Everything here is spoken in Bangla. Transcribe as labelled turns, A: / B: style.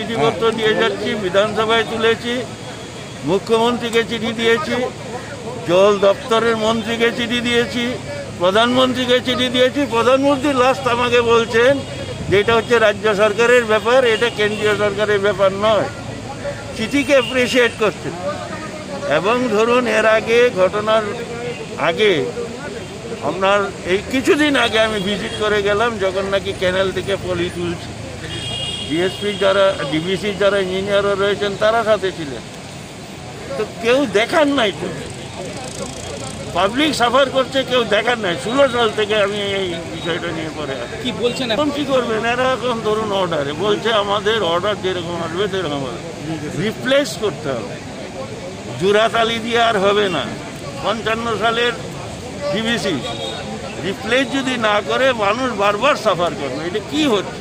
A: চিঠিপত্র দিয়ে যাচ্ছি, বিধানসভায় তুলেছি, মুখ্যমন্ত্রীকে চিঠি দিয়েছি, জল দপ্তরের মন্ত্রীকে চিঠি দিয়েছি, প্রধানমন্ত্রীকে চিঠি দিয়েছি। প্রধানমন্ত্রী লাস্ট আমাকে বলছেন যে এটা হচ্ছে রাজ্য সরকারের ব্যাপার, এটা কেন্দ্রীয় সরকারের ব্যাপার নয়। চিঠিকে অ্যাপ্রিসিয়েট করছেন। এবং ধরুন এর আগে ঘটনার আগে আপনার এই কিছুদিন আগে আমি ভিজিট করে গেলাম, যখন নাকি ক্যানেল থেকে পলি তুলছে, ডিএসপি যারা ডিবিসির যারা ইঞ্জিনিয়াররা রয়েছেন তারা সাথে ছিলেন। তো কেউ দেখার নাই, তো পাবলিক সাফার করছে, কেউ দেখার নাই। 16 সাল থেকে আমি এই বিষয়টা নিয়ে পড়ে আছি।
B: কি বলছেন
A: এখন কি করবেন এরা? এখন ধরুন অর্ডারে বলছে আমাদের অর্ডার যেরকম আসবে সেরকম হবে, রিপ্লেস করতে হবে। জুরাতালি দিয়ে আর হবে না। 55 সালের ডিবিসি রিপ্লেস যদি না করে মানুষ বারবার সাফার করবে। এটা কি হচ্ছে?